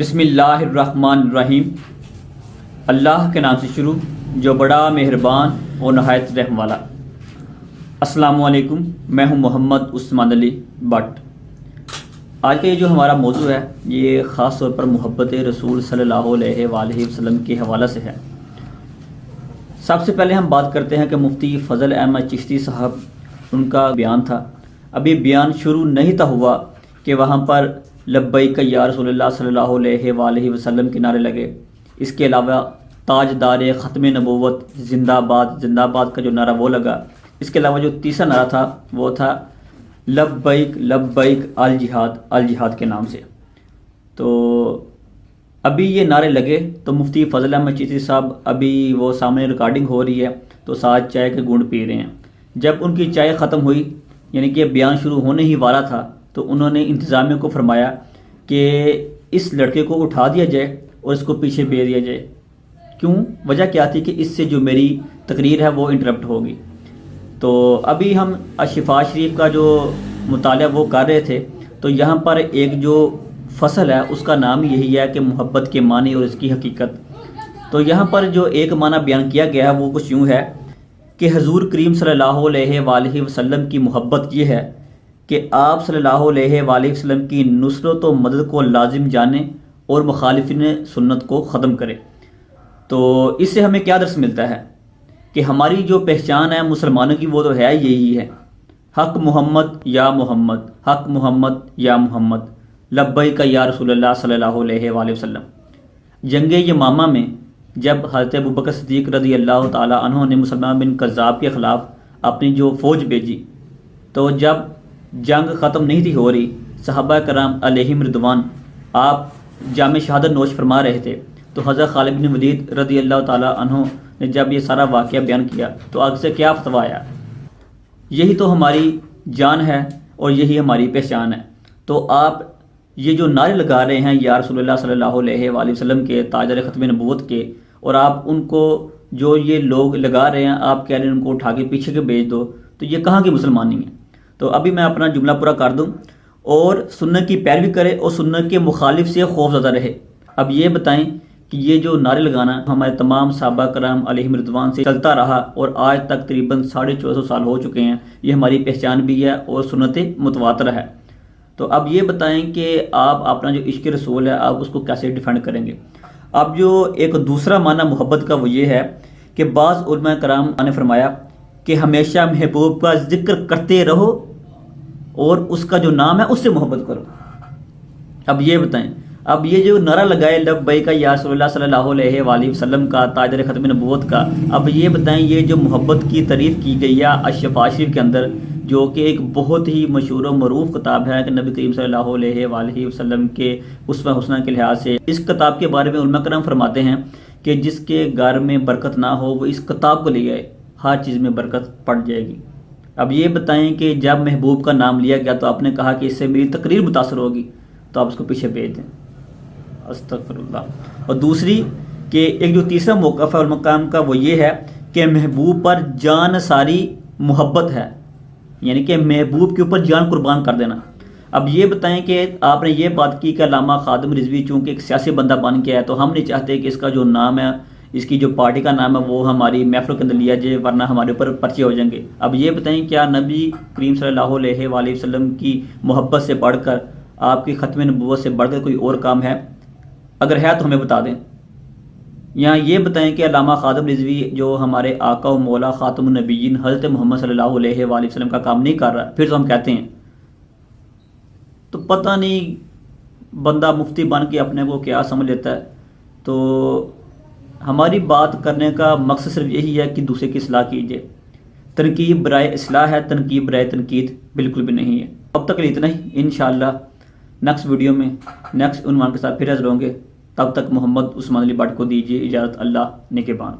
بسم اللہ الرحمن الرحیم۔ اللہ کے نام سے شروع جو بڑا مہربان اور نہایت رحم والا۔ السلام علیکم، میں ہوں محمد عثمان علی بٹ۔ آج کا یہ جو ہمارا موضوع ہے یہ خاص طور پر محبت رسول صلی اللہ علیہ وآلہ وسلم کے حوالے سے ہے۔ سب سے پہلے ہم بات کرتے ہیں کہ مفتی فضل احمد چشتی صاحب ان کا بیان تھا۔ ابھی بیان شروع نہیں تھا ہوا کہ وہاں پر لبیک یا رسول اللہ صلی اللہ علیہ وآلہ وسلم کے نعرے لگے۔ اس کے علاوہ تاجدار ختم نبوت زندہ باد کا جو نعرہ وہ لگا۔ اس کے علاوہ جو تیسرا نعرہ تھا وہ تھا لبیک لبیک الجہاد کے نام سے۔ تو ابھی یہ نعرے لگے تو مفتی فضل احمد چشتی صاحب ابھی وہ سامنے ریکارڈنگ ہو رہی ہے تو ساتھ چائے کے گھونٹ پی رہے ہیں۔ جب ان کی چائے ختم ہوئی یعنی کہ بیان شروع ہونے ہی والا تھا تو انہوں نے انتظامیہ کو فرمایا کہ اس لڑکے کو اٹھا دیا جائے اور اس کو پیچھے بھیج دیا جائے۔ کیوں؟ وجہ کیا تھی کہ اس سے جو میری تقریر ہے وہ انٹرپٹ ہوگی۔ تو ابھی ہم الشفاء شریف کا جو مطالعہ وہ کر رہے تھے تو یہاں پر ایک جو فصل ہے اس کا نام یہی ہے کہ محبت کے معنی اور اس کی حقیقت۔ تو یہاں پر جو ایک معنی بیان کیا گیا ہے وہ کچھ یوں ہے کہ حضور کریم صلی اللہ علیہ وآلہ وسلم کی محبت یہ ہے کہ آپ صلی اللہ علیہ وآلہ وسلم کی نصرت و مدد کو لازم جانیں اور مخالفین سنت کو ختم کریں۔ تو اس سے ہمیں کیا درس ملتا ہے کہ ہماری جو پہچان ہے مسلمانوں کی وہ تو ہے یہی ہے، حق محمد یا محمد، حق محمد یا محمد، لبیک یا رسول اللہ صلی اللہ علیہ وآلہ وسلم۔ جنگ یمامہ میں جب حضرت ابوبکر صدیق رضی اللہ تعالی عنہ نے مسلمہ بن کذاب کے خلاف اپنی جو فوج بھیجی تو جب جنگ ختم نہیں تھی ہو رہی، صحابہ کرام علیہم رضوان آپ جام شہادت نوش فرما رہے تھے تو حضرت خالد بن ولید رضی اللہ تعالی عنہ نے جب یہ سارا واقعہ بیان کیا تو آگے سے کیا فتویٰ آیا؟ یہی تو ہماری جان ہے اور یہی ہماری پہچان ہے۔ تو آپ یہ جو نعرے لگا رہے ہیں یا رسول اللہ صلی اللہ علیہ وآلہ وسلم کے، تاجدار ختم نبوت کے، اور آپ ان کو جو یہ لوگ لگا رہے ہیں آپ کہہ رہے ہیں ان کو اٹھا کے پیچھے کے بھیج دو، تو یہ کہاں کی مسلمانی ہے؟ تو ابھی میں اپنا جملہ پورا کر دوں، اور سنت کی پیروی کرے اور سنت کے مخالف سے خوف زدہ رہے۔ اب یہ بتائیں کہ یہ جو نعرے لگانا ہمارے تمام صحابہ کرام علیہم رضوان سے چلتا رہا اور آج تک تقریباً 1450 سال ہو چکے ہیں، یہ ہماری پہچان بھی ہے اور سنت متواتر ہے۔ تو اب یہ بتائیں کہ آپ اپنا جو عشق رسول ہے آپ اس کو کیسے ڈیفینڈ کریں گے؟ اب جو ایک دوسرا معنی محبت کا وہ یہ ہے کہ بعض علماء کرام نے فرمایا کہ ہمیشہ محبوب کا ذکر کرتے رہو اور اس کا جو نام ہے اس سے محبت کرو۔ اب یہ بتائیں، اب یہ جو نعرہ لگائے لبیک یا رسول اللہ صلی اللہ علیہ وآلہ وسلم کا، تاجدار ختم نبوت کا، اب یہ بتائیں یہ جو محبت کی تعریف کی گئی ہے الشفاء شریف کے اندر، جو کہ ایک بہت ہی مشہور و معروف کتاب ہے کہ نبی کریم صلی اللہ علیہ وآلہ وسلم کے اسوہ حسنہ کے لحاظ سے، اس کتاب کے بارے میں علماء کرام فرماتے ہیں کہ جس کے گھر میں برکت نہ ہو وہ اس کتاب کو لے آئے، ہر چیز میں برکت پڑ جائے گی۔ اب یہ بتائیں کہ جب محبوب کا نام لیا گیا تو آپ نے کہا کہ اس سے میری تقریر متاثر ہوگی تو آپ اس کو پیچھے بھیج دیں، استغفر اللہ۔ اور دوسری کہ ایک جو تیسرا موقف ہے علماء کرام کا وہ یہ ہے کہ محبوب پر جان ساری محبت ہے، یعنی کہ محبوب کے اوپر جان قربان کر دینا۔ اب یہ بتائیں کہ آپ نے یہ بات کی کہ علامہ خادم رضوی چونکہ ایک سیاسی بندہ بن کے ہے تو ہم نہیں چاہتے کہ اس کا جو نام ہے، اس کی جو پارٹی کا نام ہے وہ ہماری محفل کے اندر لیا جائے ورنہ ہمارے اوپر پرچے ہو جائیں گے۔ اب یہ بتائیں کیا نبی کریم صلی اللہ علیہ وآلہ وسلم کی محبت سے بڑھ کر، آپ کی ختم نبوت سے بڑھ کر کوئی اور کام ہے؟ اگر ہے تو ہمیں بتا دیں۔ یہاں یہ بتائیں کہ علامہ خادم رضوی جو ہمارے آقا و مولا خاتم النبیین حضرت محمد صلی اللہ علیہ وآلہ وسلم کا کام نہیں کر رہا، پھر تو ہم کہتے ہیں تو پتہ نہیں بندہ مفتی بن کے اپنے کو کیا سمجھ لیتا ہے۔ تو ہماری بات کرنے کا مقصد صرف یہی ہے کہ دوسرے کی اصلاح کیجیے۔ تنقید برائے اصلاح ہے، تنقید برائے تنقید بالکل بھی نہیں ہے۔ اب تک اتنا ہی، انشاءاللہ نیکسٹ ویڈیو میں نیکسٹ عنوان کے ساتھ پھر حاضر ہوں گے۔ تب تک محمد عثمان علی بٹ کو دیجیے اجازت۔ اللہ نگہبان۔